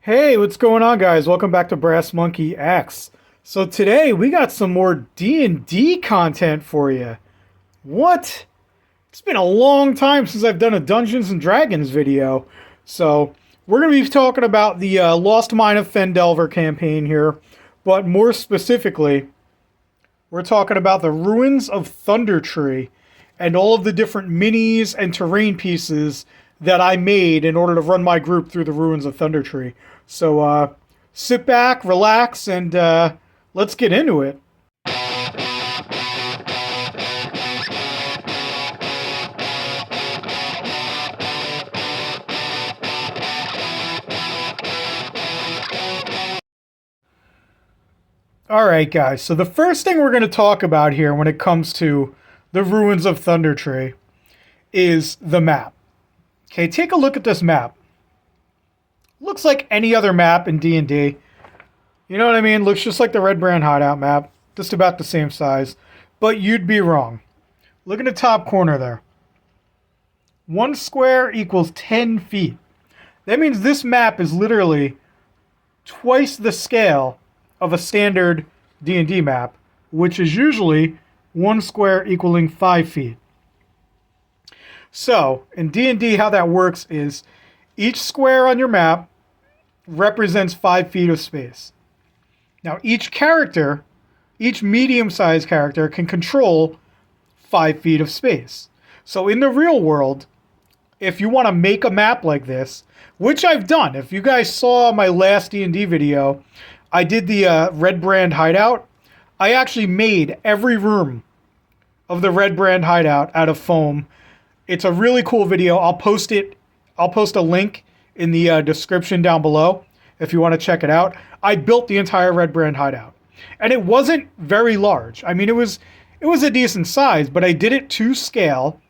Hey, what's going on, guys? Welcome back to Brass Monkey X. So today we got some more D&D content for you. What? It's been a long time since I've done a Dungeons and Dragons video. So we're going to be talking about the Lost Mine of Phandelver campaign here. But more specifically, we're talking about the Ruins of Thundertree and all of the different minis and terrain pieces that I made in order to run my group through the Ruins of Thundertree. So sit back, relax, and let's get into it. Alright, guys, so the first thing we're going to talk about here when it comes to the Ruins of Thundertree is the map. Okay, take a look at this map. Looks like any other map in D&D. You know what I mean? Looks just like the Red Brand Hideout map. Just about the same size. But you'd be wrong. Look at the top corner there. 1 square equals 10 feet. That means this map is literally twice the scale of a standard D&D map, which is usually 1 square equaling 5 feet. So, in D&D, how that works is each square on your map represents 5 feet of space. Now, each character, each medium-sized character, can control 5 feet of space. So, in the real world, if you want to make a map like this, which I've done, if you guys saw my last D&D video, I did the Red Brand Hideout. I actually made every room of the Red Brand Hideout out of foam. It's a really cool video. I'll post a link in the description down below if you want to check it out. I built the entire Red Brand Hideout. And it wasn't very large. I mean, it was a decent size, but I did it to scale,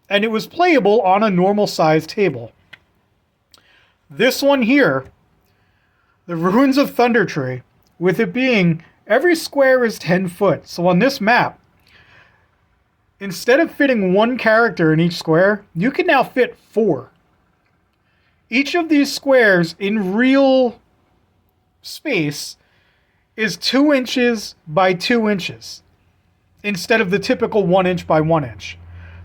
and it was playable on a normal size table. This one here, the Ruins of Thundertree, with it being every square is 10 foot. So on this map, instead of fitting 1 character in each square, you can now fit 4. Each of these squares in real space is 2 inches by 2 inches instead of the typical 1 inch by 1 inch.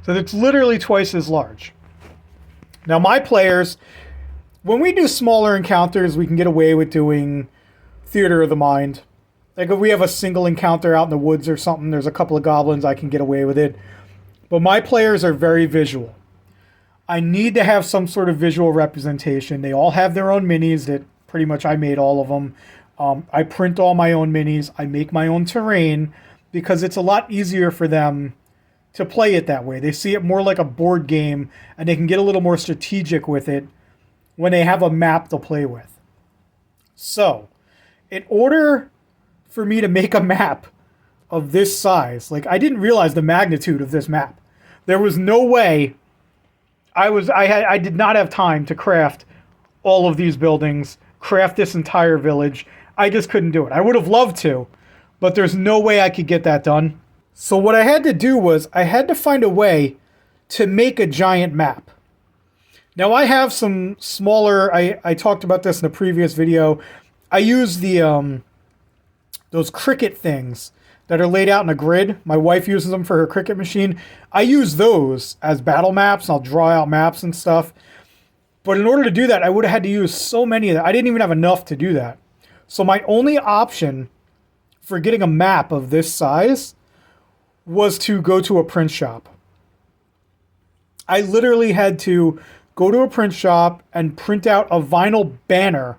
So it's literally twice as large. Now, my players, when we do smaller encounters, we can get away with doing Theater of the Mind. Like if we have a single encounter out in the woods or something, there's a couple of goblins, I can get away with it. But my players are very visual. I need to have some sort of visual representation. They all have their own minis that pretty much I made all of them. I print all my own minis. I make my own terrain because it's a lot easier for them to play it that way. They see it more like a board game and they can get a little more strategic with it when they have a map to play with. So, in order for me to make a map of this size, like I didn't realize the magnitude of this map. There was no way I did not have time to craft all of these buildings, craft this entire village. I just couldn't do it. I would have loved to, but there's no way I could get that done. So what I had to do was I had to find a way to make a giant map. Now I have some smaller, I talked about this in a previous video. I use the those Cricut things that are laid out in a grid. My wife uses them for her Cricut machine. I use those as battle maps. I'll draw out maps and stuff. But in order to do that, I would have had to use so many of that. I didn't even have enough to do that. So my only option for getting a map of this size was to go to a print shop. I literally had to go to a print shop and print out a vinyl banner,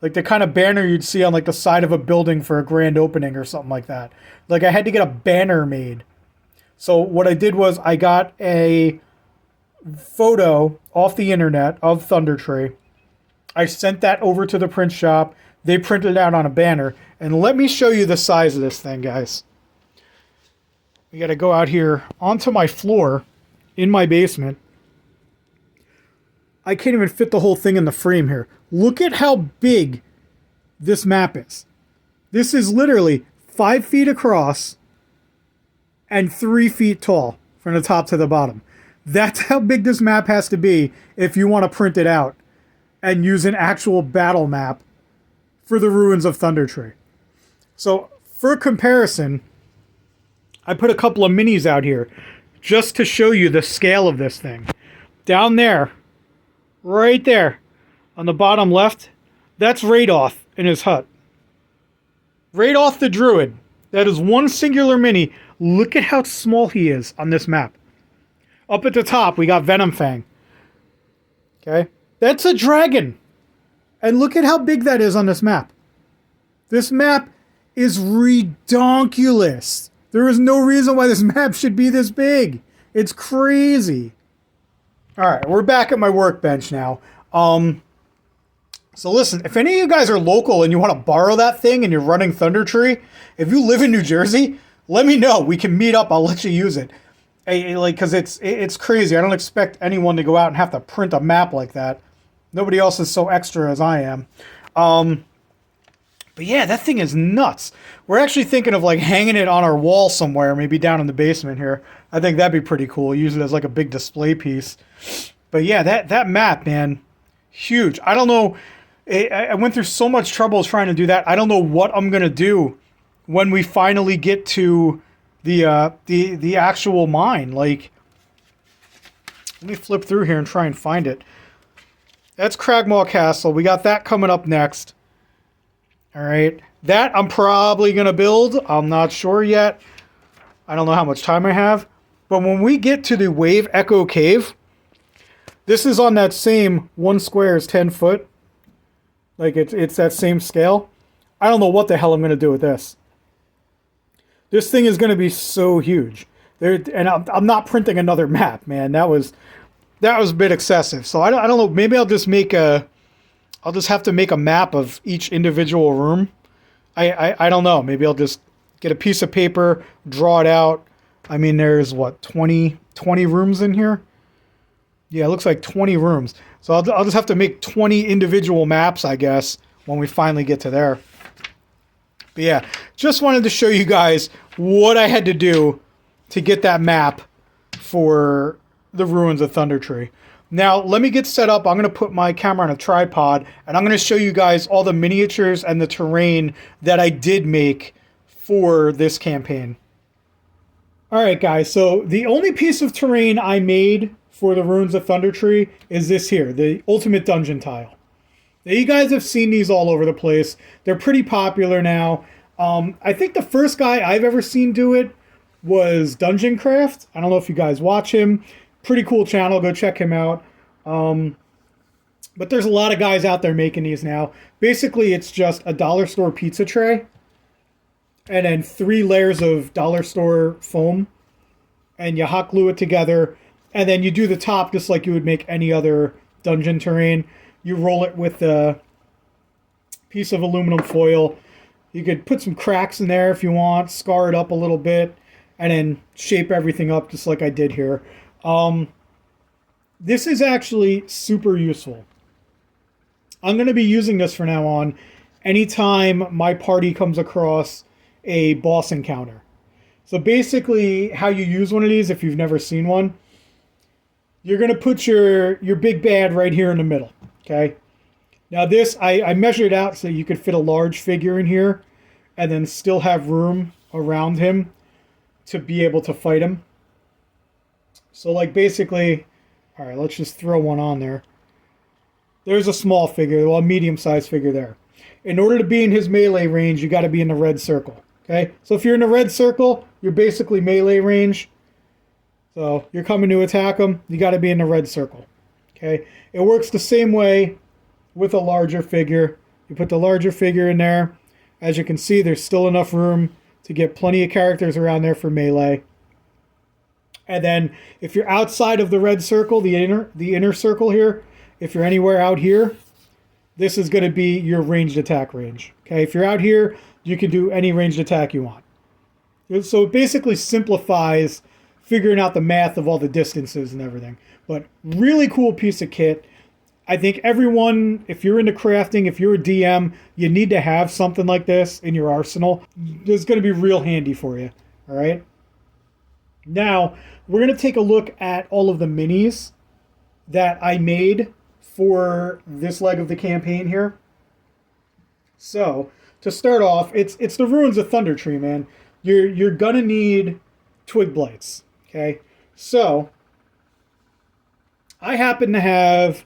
like the kind of banner you'd see on like the side of a building for a grand opening or something like that. Like I had to get a banner made. So what I did was I got a photo off the internet of Thundertree. I sent that over to the print shop. They printed it out on a banner. And let me show you the size of this thing, guys. We got to go out here onto my floor in my basement. I can't even fit the whole thing in the frame here. Look at how big this map is. This is literally 5 feet across and 3 feet tall from the top to the bottom. That's how big this map has to be if you want to print it out. and use an actual battle map for the ruins of Thundertree. So for comparison, I put a couple of minis out here just to show you the scale of this thing. Down there, right there, on the bottom left, that's Radoth in his hut. Radoth the Druid. That is one singular mini. Look at how small he is on this map. Up at the top, we got Venomfang. Okay? That's a dragon. And look at how big that is on this map. This map is redonkulous. There is no reason why this map should be this big. It's crazy. Alright, we're back at my workbench now. So listen, if any of you guys are local and you want to borrow that thing and you're running Thundertree, if you live in New Jersey, let me know. We can meet up. I'll let you use it. Because it's crazy. I don't expect anyone to go out and have to print a map like that. Nobody else is so extra as I am. But yeah, that thing is nuts. We're actually thinking of like hanging it on our wall somewhere, maybe down in the basement here. I think that'd be pretty cool. Use it as like a big display piece. But yeah, that map, man, huge. I don't know. I went through so much trouble trying to do that. I don't know what I'm gonna do when we finally get to the actual mine. Like, let me flip through here and try and find it. That's Cragmaw Castle. We got that coming up next. All right, that I'm probably gonna build. I'm not sure yet. I don't know how much time I have. But when we get to the Wave Echo Cave, this is on that same 1 square is 10 foot. Like it's that same scale. I don't know what the hell I'm gonna do with this. This thing is gonna be so huge. And I'm not printing another map, man. That was a bit excessive. So I don't know. Maybe I'll just have to make a map of each individual room. I don't know. Maybe I'll just get a piece of paper, draw it out. I mean, there's what, 20 rooms in here? Yeah, it looks like 20 rooms. So I'll just have to make 20 individual maps, I guess, when we finally get to there. But yeah, just wanted to show you guys what I had to do to get that map for the ruins of Thundertree. Now, let me get set up. I'm going to put my camera on a tripod, and I'm going to show you guys all the miniatures and the terrain that I did make for this campaign. All right, guys, so the only piece of terrain I made for the ruins of Thundertree is this here, the ultimate dungeon tile. Now, you guys have seen these all over the place. They're pretty popular now. I think the first guy I've ever seen do it was Dungeon Craft. I don't know if you guys watch him. Pretty cool channel. Go check him out. But there's a lot of guys out there making these now. Basically, it's just a dollar store pizza tray and then 3 layers of dollar store foam, and you hot glue it together, and then you do the top just like you would make any other dungeon terrain. You roll it with a piece of aluminum foil. You could put some cracks in there if you want, scar it up a little bit, and then shape everything up just like I did here. This is actually super useful. I'm going to be using this from now on anytime my party comes across a boss encounter. So basically how you use one of these, if you've never seen one, you're going to put your big bad right here in the middle. Okay. Now this, I measured out so you could fit a large figure in here and then still have room around him to be able to fight him. So like basically, all right, let's just throw one on there. There's a small figure, well, a medium-sized figure there. In order to be in his melee range, you got to be in the red circle. Okay, so if you're in the red circle, you're basically melee range. So you're coming to attack him, you got to be in the red circle. Okay, it works the same way with a larger figure. You put the larger figure in there. As you can see, there's still enough room to get plenty of characters around there for melee. And then if you're outside of the red circle, the inner circle here, if you're anywhere out here, this is going to be your ranged attack range. Okay, if you're out here, you can do any ranged attack you want. So it basically simplifies figuring out the math of all the distances and everything. But really cool piece of kit. I think everyone, if you're into crafting, if you're a DM, you need to have something like this in your arsenal. It's going to be real handy for you. All right. Now, we're going to take a look at all of the minis that I made for this leg of the campaign here. So to start off, it's the ruins of Thundertree, man. You're gonna need twig blights. Okay, so I happen to have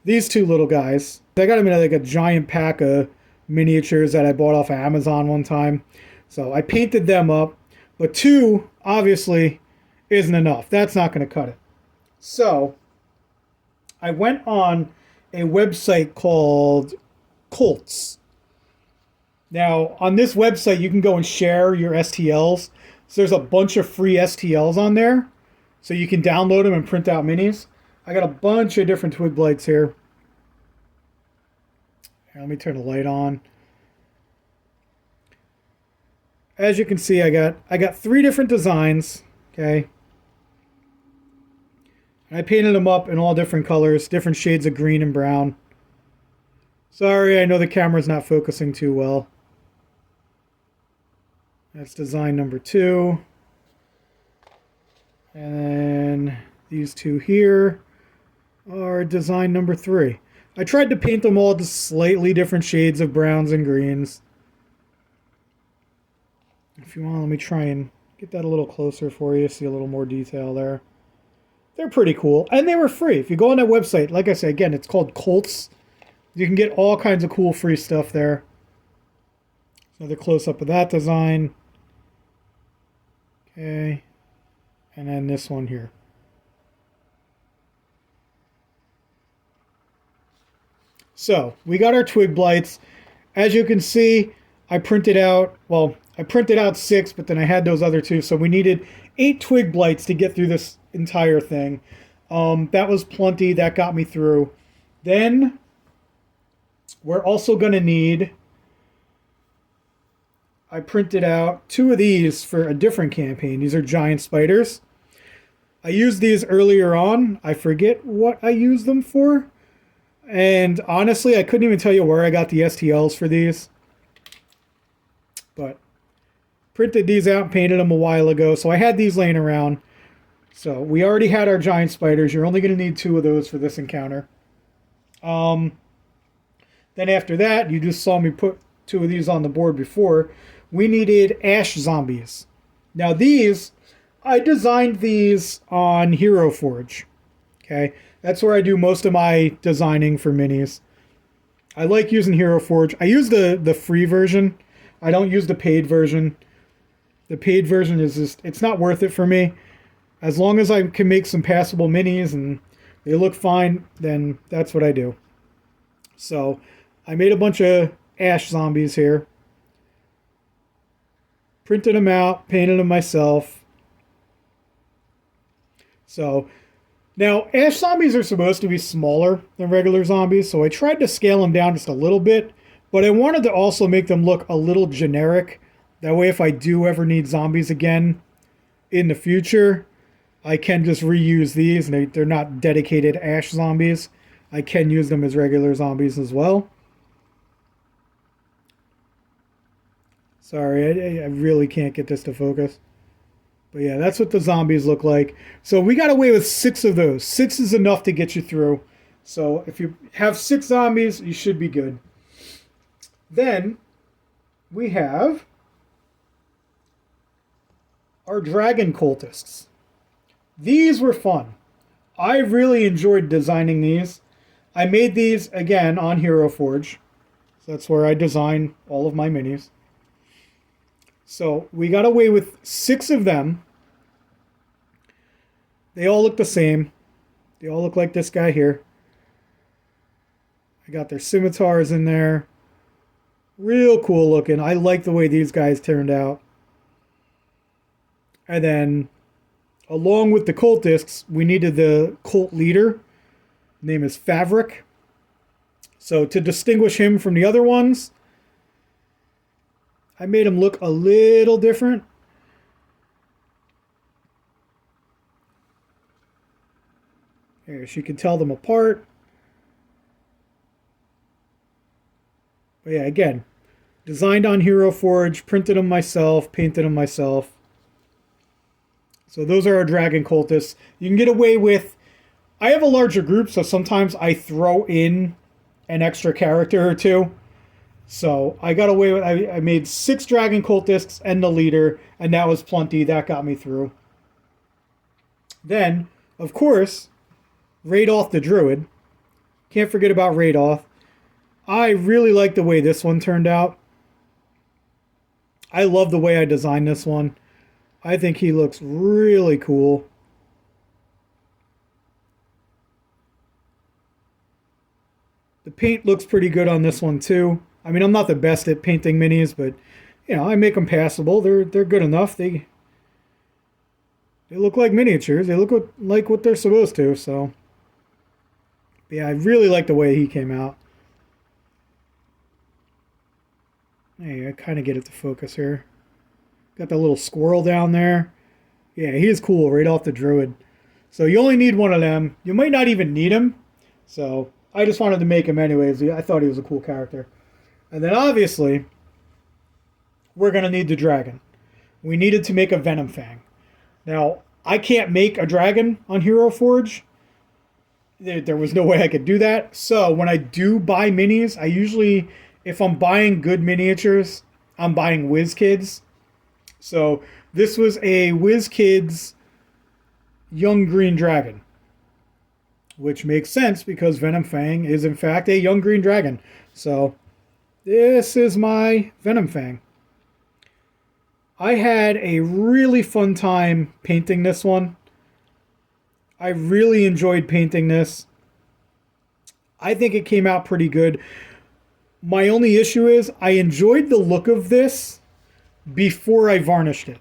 these two little guys. I got them in like a giant pack of miniatures that I bought off of Amazon one time. So I painted them up, but two obviously isn't enough. That's not going to cut it. So I went on a website called Colts. Now on this website you can go and share your STLs. So there's a bunch of free STLs on there. So you can download them and print out minis. I got a bunch of different twig blights here. Here, let me turn the light on. As you can see, I got 3 different designs, okay? And I painted them up in all different colors, different shades of green and brown. Sorry, I know the camera's not focusing too well. That's design number 2. And then these two here are design number 3. I tried to paint them all to slightly different shades of browns and greens. If you want, let me try and get that a little closer for you, see a little more detail there. They're pretty cool, and they were free. If you go on that website, like I said, again, it's called Colts. You can get all kinds of cool free stuff there. Another close-up of that design. Okay. And then this one here. So, we got our twig blights. As you can see, I printed out 6, but then I had those other 2, so we needed 8 twig blights to get through this entire thing. That was plenty. That got me through. Then, we're also going to need... I printed out 2 of these for a different campaign. These are giant spiders. I used these earlier on. I forget what I used them for. And honestly, I couldn't even tell you where I got the STLs for these. But printed these out, painted them a while ago. So I had these laying around. So we already had our giant spiders. You're only going to need 2 of those for this encounter. Then after that, you just saw me put 2 of these on the board before. We needed ash zombies. Now these, I designed these on Hero Forge. Okay, that's where I do most of my designing for minis. I like using Hero Forge. I use the free version. I don't use the paid version. The paid version is just, it's not worth it for me. As long as I can make some passable minis and they look fine, then that's what I do. So I made a bunch of ash zombies here. Printed them out, painted them myself. So now ash zombies are supposed to be smaller than regular zombies, so I tried to scale them down just a little bit, but I wanted to also make them look a little generic. That way if I do ever need zombies again in the future, I can just reuse these, and they're not dedicated ash zombies. I can use them as regular zombies as well. Sorry, I really can't get this to focus. But yeah, that's what the zombies look like. So we got away with 6 of those. 6 is enough to get you through. So if you have 6 zombies, you should be good. Then we have our dragon cultists. These were fun. I really enjoyed designing these. I made these, again, on Hero Forge. So that's where I design all of my minis. So we got away with 6 of them. They all look the same. They all look like this guy here. I got their scimitars in there. Real cool looking. I like the way these guys turned out. And then, along with the cultists, we needed the cult leader. His name is Favrik. So to distinguish him from the other ones, I made him look a little different. Here, so you can tell them apart. But yeah, again, designed on Hero Forge, printed them myself, painted them myself. So those are our dragon cultists. You can get away with I have a larger group, so sometimes I throw in an extra character or two. So I got away with, I made 6 Dragon Cultists and the leader, and that was plenty. That got me through. Then, of course, Radoth the Druid. Can't forget about Radoth. I really like the way this one turned out. I love the way I designed this one. I think he looks really cool. The paint looks pretty good on this one too. I mean, I'm not the best at painting minis, but you know, I make them passable. They're good enough. They look like miniatures. They look like what they're supposed to. So, but yeah, I really like the way he came out. Hey, I kind of get it to focus here. Got that little squirrel down there. Yeah, he is cool right off the Druid. So you only need one of them. You might not even need him. So I just wanted to make him anyways. I thought he was a cool character. And then obviously, we're going to need the dragon. We needed to make a Venom Fang. Now, I can't make a dragon on Hero Forge. There was no way I could do that. So when I do buy minis, I usually, if I'm buying good miniatures, I'm buying WizKids. So this was a WizKids Young Green Dragon. Which makes sense because Venom Fang is in fact a young green dragon. So this is my Venom Fang. I had a really fun time painting this one. I really enjoyed painting this. I think it came out pretty good. My only issue is I enjoyed the look of this before I varnished it.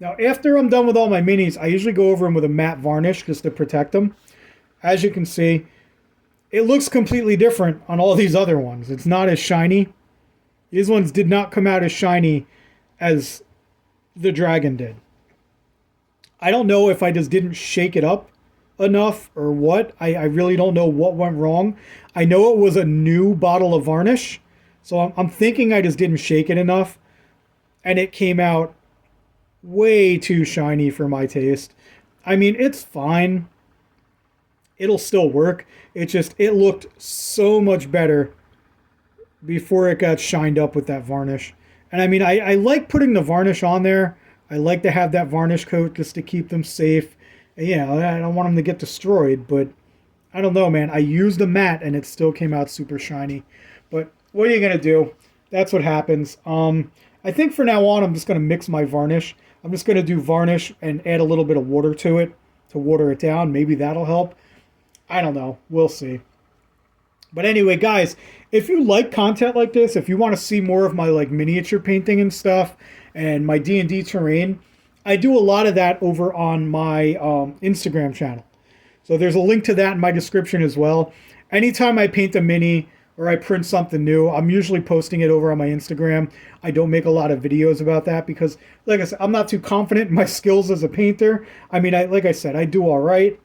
Now after I'm done with all my minis, I usually go over them with a matte varnish just to protect them. As you can see, it looks completely different on all these other ones. It's not as shiny. These ones did not come out as shiny as the dragon did. I don't know if I just didn't shake it up enough or what. I really don't know what went wrong. I know it was a new bottle of varnish, so I'm thinking I just didn't shake it enough, and it came out way too shiny for my taste. I mean, it's fine. It'll still work. It looked so much better before it got shined up with that varnish. And I mean, I like putting the varnish on there. I like to have that varnish coat just to keep them safe. You know, I don't want them to get destroyed, but I don't know, man. I used the matte and it still came out super shiny. But what are you going to do? That's what happens. I think for now on, I'm just going to mix my varnish. I'm just going to do varnish and add a little bit of water to it to water it down. Maybe that'll help. I don't know. We'll see. But anyway, guys, if you like content like this, if you want to see more of my like miniature painting and stuff and my D&D terrain, I do a lot of that over on my Instagram channel. So there's a link to that in my description as well. Anytime I paint a mini or I print something new, I'm usually posting it over on my Instagram. I don't make a lot of videos about that because, like I said, I'm not too confident in my skills as a painter. I mean, like I said, I do all right.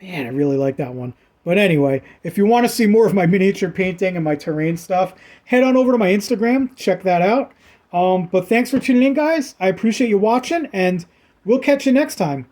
Man, I really like that one. But anyway, if you want to see more of my miniature painting and my terrain stuff, head on over to my Instagram. Check that out. But thanks for tuning in, guys. I appreciate you watching, and we'll catch you next time.